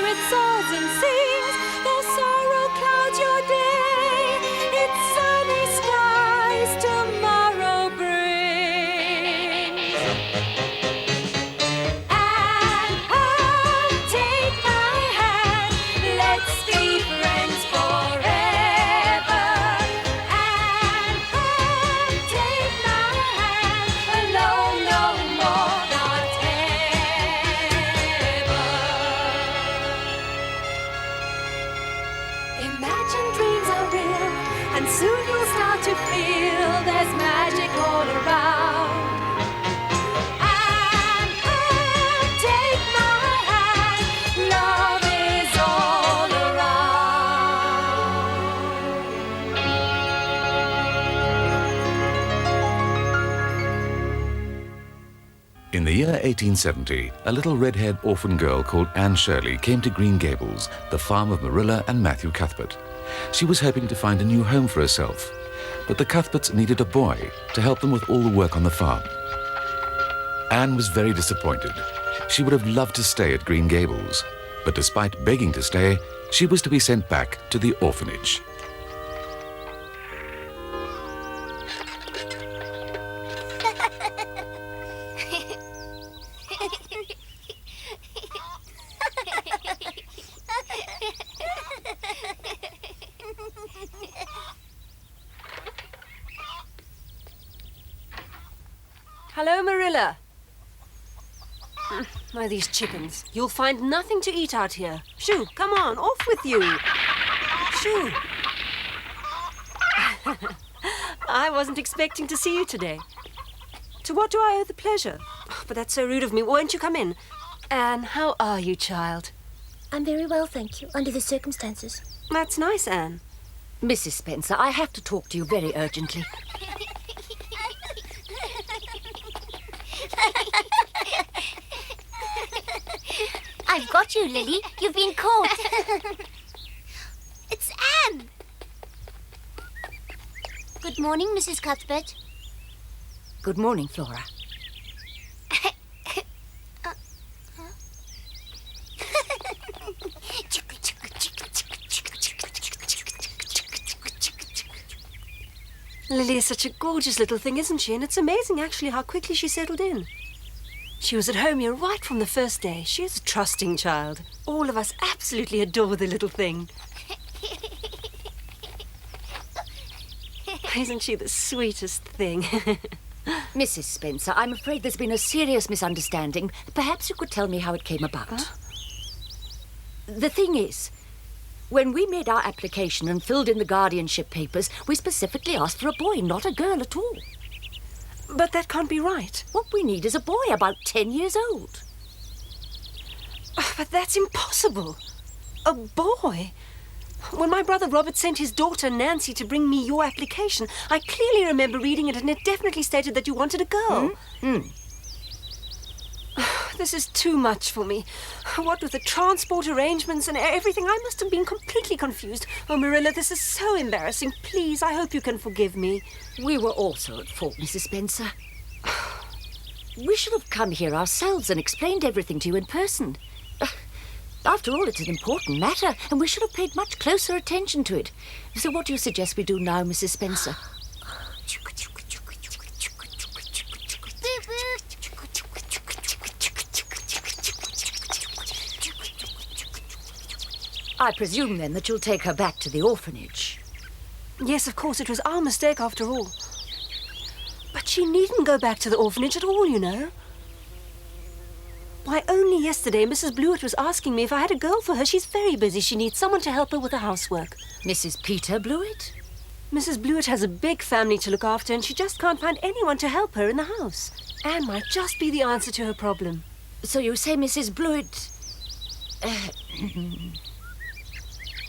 spirit soars and sings, though sorrow clouds your day, it's sunny skies tomorrow brings. And home, take my hand, let's be friends forever. And home, take my hand, alone no more, not ever. Imagine dreams are real, and soon you'll start to feel there's magic all around. And take my hand, love is all around. In the year 1870, a little red-haired orphan girl called Anne Shirley came to Green Gables, the farm of Marilla and Matthew Cuthbert. She was hoping to find a new home for herself, but the Cuthberts needed a boy to help them with all the work on the farm. Anne was very disappointed. She would have loved to stay at Green Gables, but despite begging to stay, she was to be sent back to the orphanage. Hello, Marilla. Why, these chickens. You'll find nothing to eat out here. Shoo, come on, off with you. Shoo. I wasn't expecting to see you today. To what do I owe the pleasure? But that's so rude of me. Won't you come in? Anne, how are you, child? I'm very well, thank you, under the circumstances. That's nice, Anne. Mrs. Spencer, I have to talk to you very urgently. I've got you, Lily. You've been caught. It's Anne. Good morning, Mrs. Cuthbert. Good morning, Flora. Lily is such a gorgeous little thing, isn't she? And it's amazing, actually, how quickly she settled in. She was at home here right from the first day. She is a trusting child. All of us absolutely adore the little thing. Isn't she the sweetest thing? Mrs. Spencer, I'm afraid there's been a serious misunderstanding. Perhaps you could tell me how it came about. Huh? The thing is, when we made our application and filled in the guardianship papers, we specifically asked for a boy, not a girl at all. But that can't be right. What we need is a boy about 10 years old. Oh, but that's impossible. A boy? When my brother Robert sent his daughter Nancy to bring me your application, I clearly remember reading it, and it definitely stated that you wanted a girl. This is too much for me. What with the transport arrangements and everything, I must have been completely confused. Oh, Marilla, this is so embarrassing. Please, I hope you can forgive me. We were also at fault, Mrs. Spencer. We should have come here ourselves and explained everything to you in person. After all, it's an important matter, and we should have paid much closer attention to it. So what do you suggest we do now, Mrs. Spencer? I presume, then, that you'll take her back to the orphanage. Yes, of course, it was our mistake after all. But she needn't go back to the orphanage at all, you know. Why, only yesterday Mrs. Blewett was asking me if I had a girl for her. She's very busy. She needs someone to help her with the housework. Mrs. Peter Blewett? Mrs. Blewett has a big family to look after, and she just can't find anyone to help her in the house. Anne might just be the answer to her problem. So you say Mrs. Blewett...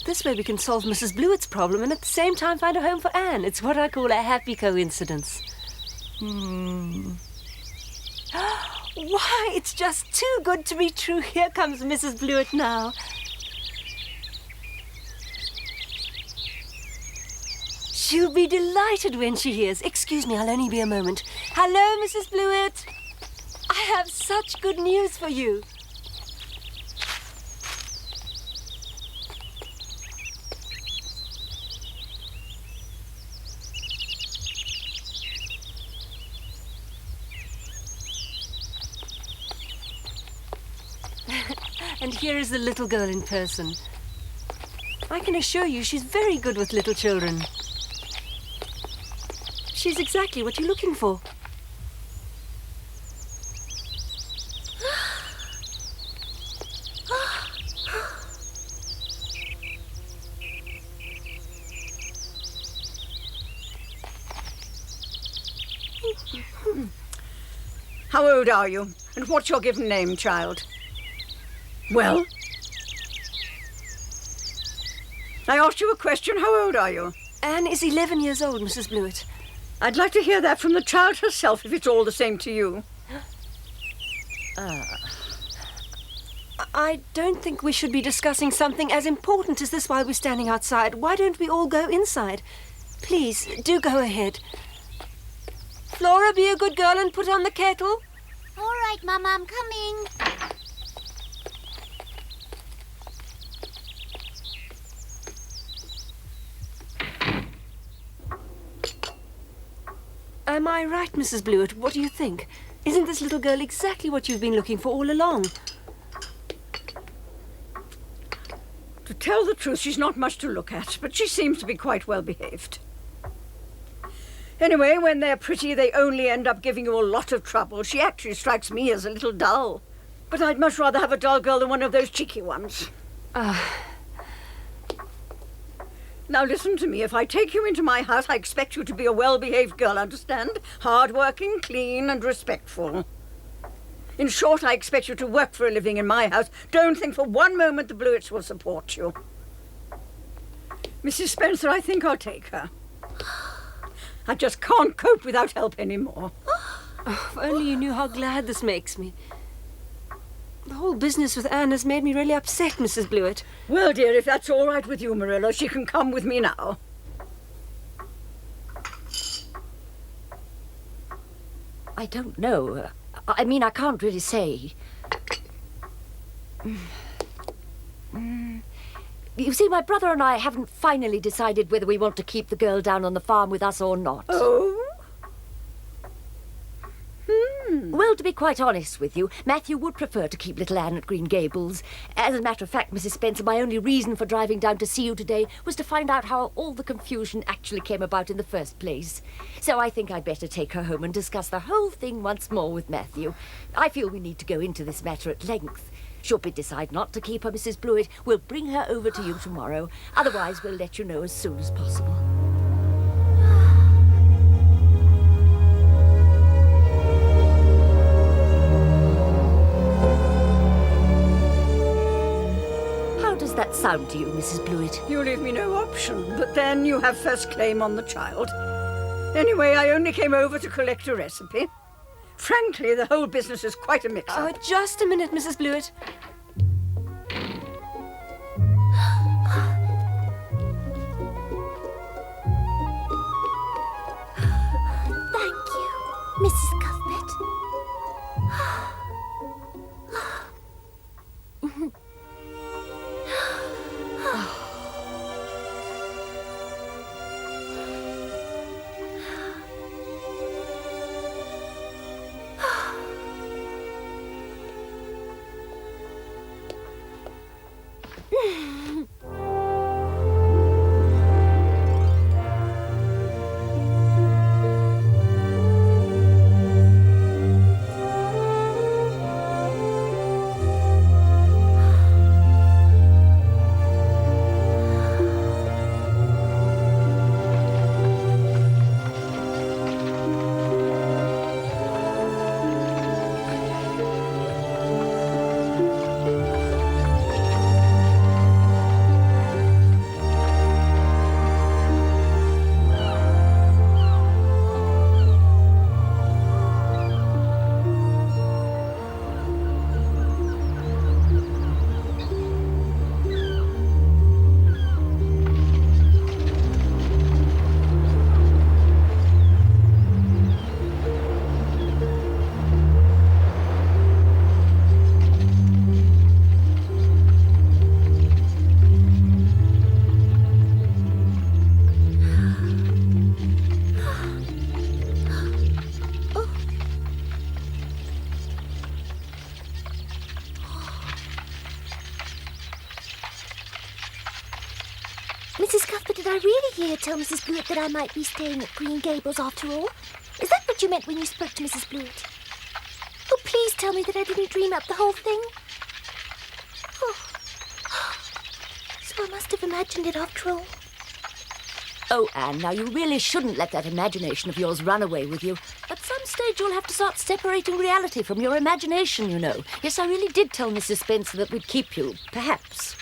This way we can solve Mrs. Blewett's problem and at the same time find a home for Anne. It's what I call a happy coincidence. Why, it's just too good to be true. Here comes Mrs. Blewett now. She'll be delighted when she hears. Excuse me, I'll only be a moment. Hello, Mrs. Blewett. I have such good news for you. And here is the little girl in person. I can assure you she's very good with little children. She's exactly what you're looking for. How old are you? And what's your given name, child? Well? I asked you a question. How old are you? Anne is 11 years old, Mrs. Blewett. I'd like to hear that from the child herself, if it's all the same to you. I don't think we should be discussing something as important as this while we're standing outside. Why don't we all go inside? Please, do go ahead. Flora, be a good girl and put on the kettle. All right, Mama, I'm coming. Am I right, Mrs. Blewett? What do you think? Isn't this little girl exactly what you've been looking for all along? To tell the truth, she's not much to look at, but she seems to be quite well behaved. Anyway, when they're pretty, they only end up giving you a lot of trouble. She actually strikes me as a little dull. But I'd much rather have a dull girl than one of those cheeky ones. Now listen to me. If I take you into my house, I expect you to be a well-behaved girl, understand? Hard-working, clean and respectful. In short, I expect you to work for a living in my house. Don't think for one moment the Blewetts will support you. Mrs. Spencer, I think I'll take her. I just can't cope without help anymore. Oh, if only you knew how glad this makes me. The whole business with Anne has made me really upset, Mrs. Blewett. Well, dear, if that's all right with you, Marilla, she can come with me now. I don't know. I mean, I can't really say. You see, my brother and I haven't finally decided whether we want to keep the girl down on the farm with us or not. Oh? Well, to be quite honest with you, Matthew would prefer to keep little Anne at Green Gables. As a matter of fact, Mrs. Spencer, my only reason for driving down to see you today was to find out how all the confusion actually came about in the first place. So I think I'd better take her home and discuss the whole thing once more with Matthew. I feel we need to go into this matter at length. Should we decide not to keep her, Mrs. Blewett, we'll bring her over to you tomorrow. Otherwise, we'll let you know as soon as possible. How does that sound to you, Mrs. Blewett? You leave me no option, but then you have first claim on the child. Anyway, I only came over to collect a recipe. Frankly, the whole business is quite a mix-up. Oh, just a minute, Mrs. Blewett. Thank you, Mrs. Cuthbert. Mrs. Cuthbert, did I really hear you tell Mrs. Blewett that I might be staying at Green Gables after all? Is that what you meant when you spoke to Mrs. Blewett? Oh, please tell me that I didn't dream up the whole thing. Oh. So I must have imagined it after all. Oh, Anne, now you really shouldn't let that imagination of yours run away with you. At some stage you'll have to start separating reality from your imagination, you know. Yes, I really did tell Mrs. Spencer that we'd keep you, perhaps.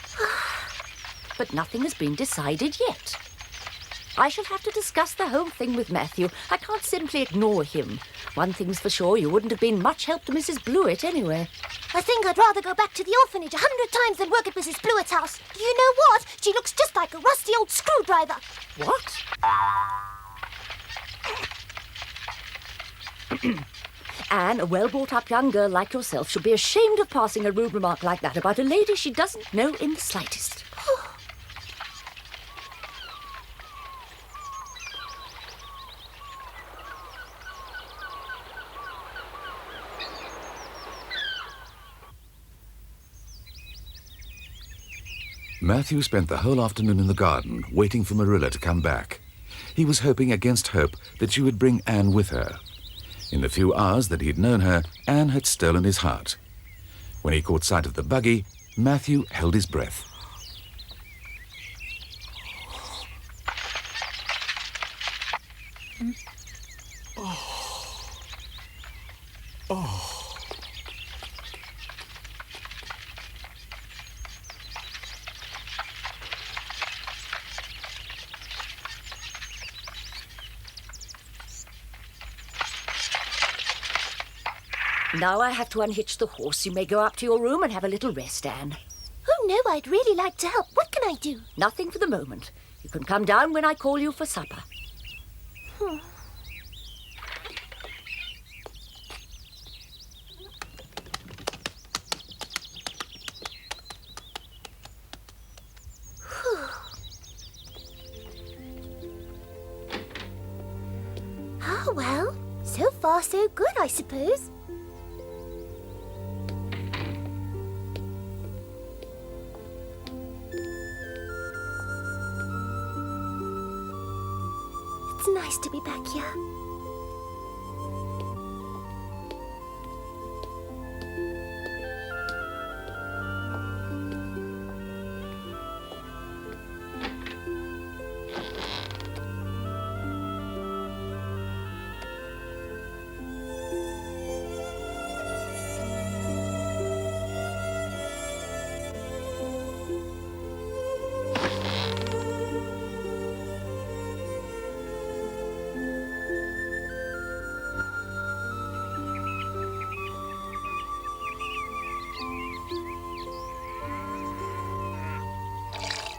But nothing has been decided yet. I shall have to discuss the whole thing with Matthew. I can't simply ignore him. One thing's for sure, you wouldn't have been much help to Mrs. Blewett anyway. I think I'd rather go back to the orphanage 100 times than work at Mrs. Blewett's house. You know what? She looks just like a rusty old screwdriver. What? Anne, a well-brought-up young girl like yourself should be ashamed of passing a rude remark like that about a lady she doesn't know in the slightest. Matthew spent the whole afternoon in the garden, waiting for Marilla to come back. He was hoping against hope that she would bring Anne with her. In the few hours that he'd known her, Anne had stolen his heart. When he caught sight of the buggy, Matthew held his breath. Now I have to unhitch the horse. You may go up to your room and have a little rest, Anne. Oh, no, I'd really like to help. What can I do? Nothing for the moment. You can come down when I call you for supper. Ah, well, so far so good, I suppose. It's nice to be back here.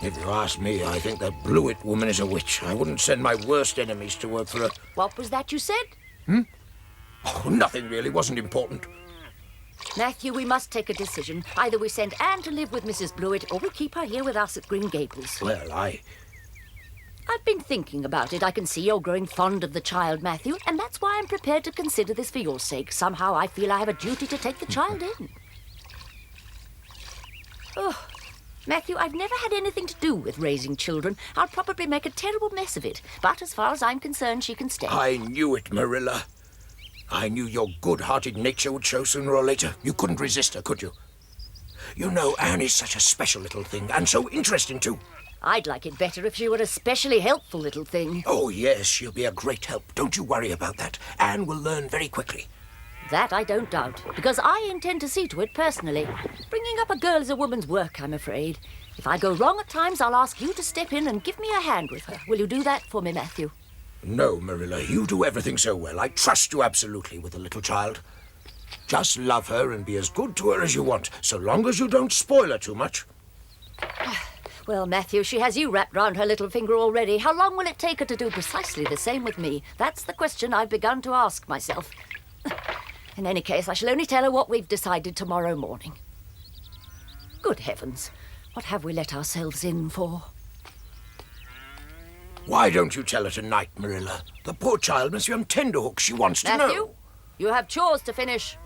If you ask me, I think that Blewett woman is a witch. I wouldn't send my worst enemies to work for her. What was that you said? Oh, nothing really. Wasn't important. Matthew, we must take a decision. Either we send Anne to live with Mrs. Blewett or we keep her here with us at Green Gables. Well, I've been thinking about it. I can see you're growing fond of the child, Matthew, and that's why I'm prepared to consider this for your sake. Somehow I feel I have a duty to take the child in. Oh, Matthew, I've never had anything to do with raising children. I'll probably make a terrible mess of it. But as far as I'm concerned, she can stay. I knew it, Marilla. I knew your good-hearted nature would show sooner or later. You couldn't resist her, could you? You know, Anne is such a special little thing, and so interesting, too. I'd like it better if she were a specially helpful little thing. Oh, yes, she'll be a great help. Don't you worry about that. Anne will learn very quickly. That I don't doubt, because I intend to see to it personally. Bringing up a girl is a woman's work, I'm afraid. If I go wrong at times, I'll ask you to step in and give me a hand with her. Will you do that for me, Matthew? No, Marilla, you do everything so well. I trust you absolutely with the little child. Just love her and be as good to her as you want, so long as you don't spoil her too much. Well, Matthew, she has you wrapped round her little finger already. How long will it take her to do precisely the same with me? That's the question I've begun to ask myself. In any case, I shall only tell her what we've decided tomorrow morning. Good heavens, what have we let ourselves in for? Why don't you tell her tonight, Marilla? The poor child must be on tenterhooks. She wants to Matthew, know. you have chores to finish.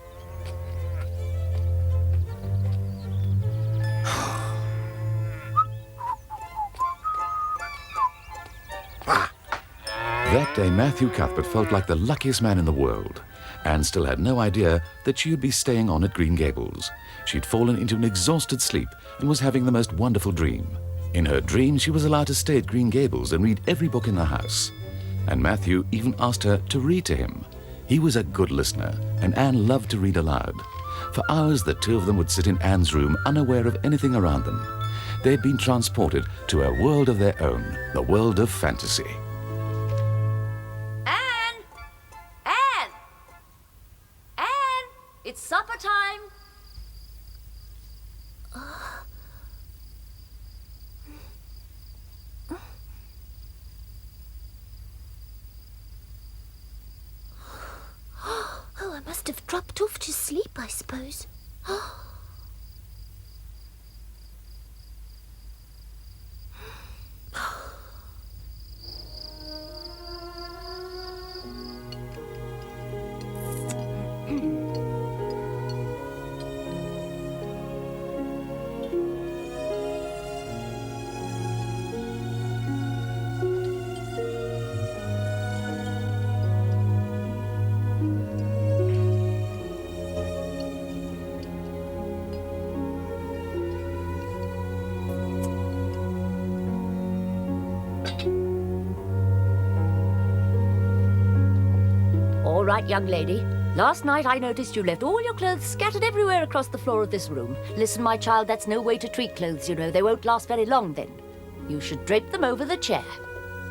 That day, Matthew Cuthbert felt like the luckiest man in the world. Anne still had no idea that she would be staying on at Green Gables. She'd fallen into an exhausted sleep and was having the most wonderful dream. In her dream, she was allowed to stay at Green Gables and read every book in the house. And Matthew even asked her to read to him. He was a good listener, and Anne loved to read aloud. For hours, the two of them would sit in Anne's room, unaware of anything around them. They'd been transported to a world of their own, the world of fantasy. Anne! Anne! Anne! It's supper time! Oh, I must have dropped off to sleep, I suppose. All right, young lady. Last night I noticed you left all your clothes scattered everywhere across the floor of this room. Listen, my child, that's no way to treat clothes, you know. They won't last very long then. You should drape them over the chair.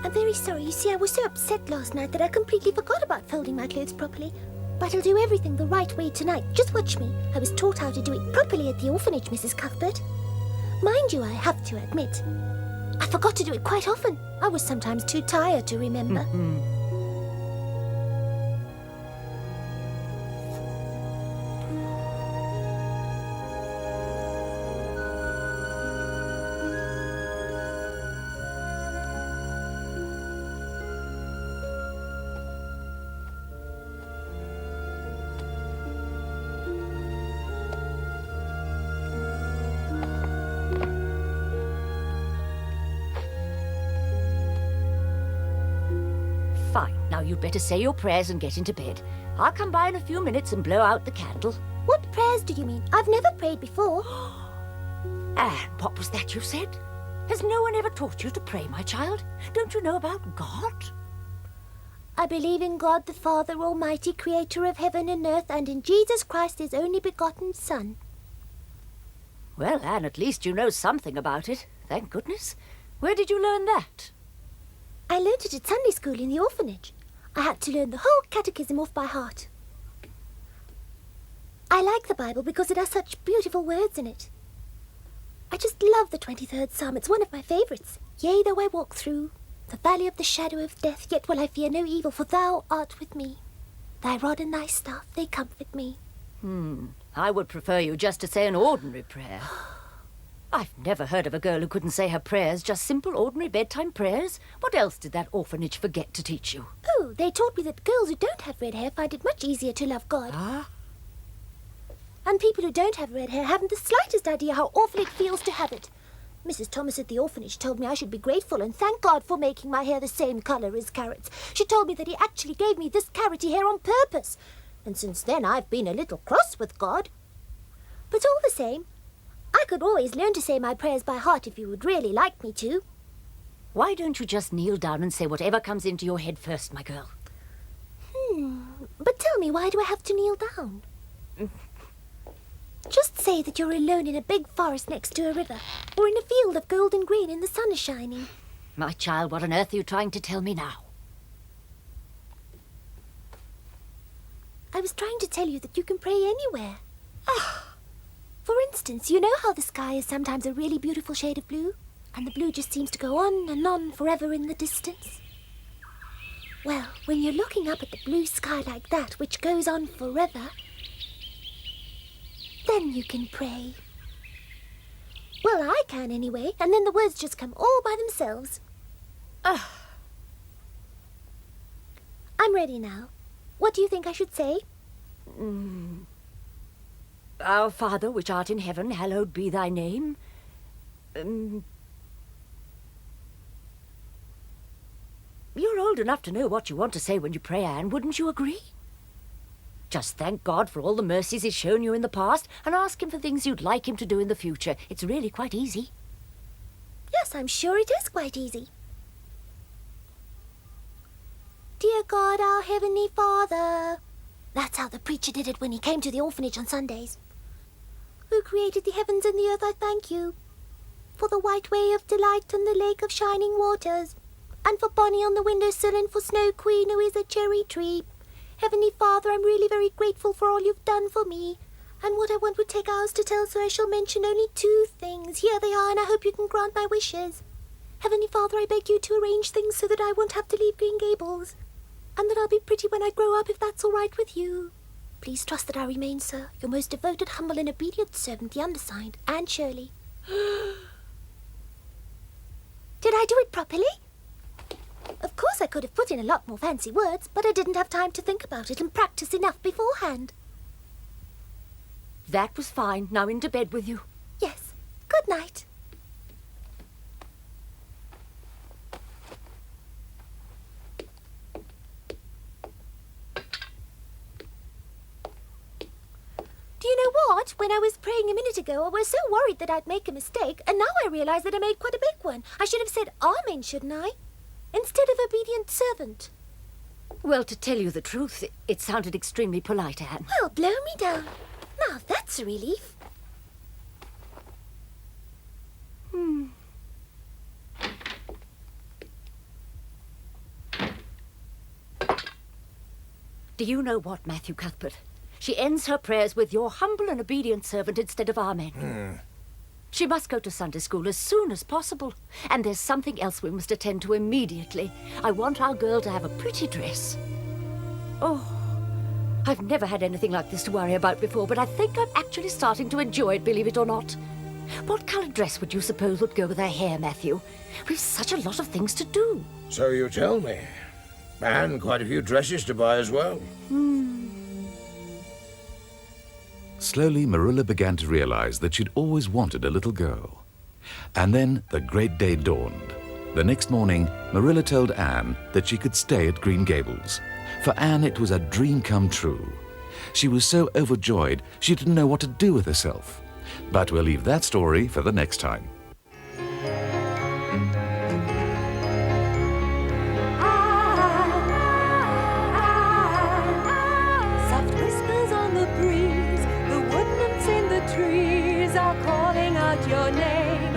I'm very sorry. You see, I was so upset last night that I completely forgot about folding my clothes properly. But I'll do everything the right way tonight. Just watch me. I was taught how to do it properly at the orphanage, Mrs. Cuthbert. Mind you, I have to admit, I forgot to do it quite often. I was sometimes too tired to remember. Fine. Now you'd better say your prayers and get into bed. I'll come by in a few minutes and blow out the candle. What prayers do you mean? I've never prayed before. Anne, what was that you said? Has no one ever taught you to pray, my child? Don't you know about God? I believe in God the Father Almighty, creator of heaven and earth, and in Jesus Christ, his only begotten Son. Well, Anne, at least you know something about it. Thank goodness. Where did you learn that? I learnt it at Sunday school in the orphanage. I had to learn the whole catechism off by heart. I like the Bible because it has such beautiful words in it. I just love the 23rd Psalm. It's one of my favourites. Yea, though I walk through the valley of the shadow of death, yet will I fear no evil, for thou art with me. Thy rod and thy staff, they comfort me. I would prefer you just to say an ordinary prayer. I've never heard of a girl who couldn't say her prayers, just simple, ordinary bedtime prayers. What else did that orphanage forget to teach you? Oh, they taught me that girls who don't have red hair find it much easier to love God. Ah? And people who don't have red hair haven't the slightest idea how awful it feels to have it. Mrs. Thomas at the orphanage told me I should be grateful and thank God for making my hair the same colour as Carrot's. She told me that he actually gave me this carroty hair on purpose. And since then I've been a little cross with God. But all the same, I could always learn to say my prayers by heart if you would really like me to. Why don't you just kneel down and say whatever comes into your head first, my girl? But tell me, why do I have to kneel down? Just say that you're alone in a big forest next to a river, or in a field of golden green and the sun is shining. My child, what on earth are you trying to tell me now? I was trying to tell you that you can pray anywhere. For instance, you know how the sky is sometimes a really beautiful shade of blue, and the blue just seems to go on and on forever in the distance? Well, when you're looking up at the blue sky like that, which goes on forever, then you can pray. Well, I can anyway, and then the words just come all by themselves. I'm ready now. What do you think I should say? Our Father, which art in heaven, hallowed be thy name. You're old enough to know what you want to say when you pray, Anne, wouldn't you agree? Just thank God for all the mercies he's shown you in the past and ask him for things you'd like him to do in the future. It's really quite easy. Yes, I'm sure it is quite easy. Dear God, our Heavenly Father. That's how the preacher did it when he came to the orphanage on Sundays. Who created the heavens and the earth, I thank you. For the white way of delight and the lake of shining waters. And for Bonnie on the windowsill and for Snow Queen, who is a cherry tree. Heavenly Father, I'm really very grateful for all you've done for me. And what I want would take hours to tell, so I shall mention only 2 things. Here they are, and I hope you can grant my wishes. Heavenly Father, I beg you to arrange things so that I won't have to leave Green Gables. And that I'll be pretty when I grow up, if that's all right with you. Please trust that I remain, sir, your most devoted, humble, and obedient servant, the undersigned, Anne Shirley. Did I do it properly? Of course I could have put in a lot more fancy words, but I didn't have time to think about it and practice enough beforehand. That was fine. Now into bed with you. Yes. Good night. Do you know what? When I was praying a minute ago, I was so worried that I'd make a mistake, and now I realise that I made quite a big one. I should have said Amen, shouldn't I? Instead of obedient servant. Well, to tell you the truth, it sounded extremely polite, Anne. Well, blow me down. Now, that's a relief. Do you know what, Matthew Cuthbert? She ends her prayers with your humble and obedient servant instead of Amen. She must go to Sunday school as soon as possible. And there's something else we must attend to immediately. I want our girl to have a pretty dress. Oh, I've never had anything like this to worry about before, but I think I'm actually starting to enjoy it, believe it or not. What coloured dress would you suppose would go with her hair, Matthew? We've such a lot of things to do. So you tell me. And quite a few dresses to buy as well. Slowly, Marilla began to realize that she'd always wanted a little girl. And then the great day dawned. The next morning, Marilla told Anne that she could stay at Green Gables. For Anne, it was a dream come true. She was so overjoyed she didn't know what to do with herself. But we'll leave that story for the next time. Soft whispers on the breeze, the wood nymphs in the trees are calling out your name.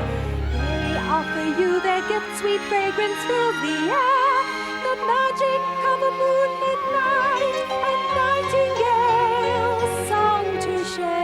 They offer you their gift, sweet fragrance fills the air. The magic of a moonlit night, a nightingale's song to share.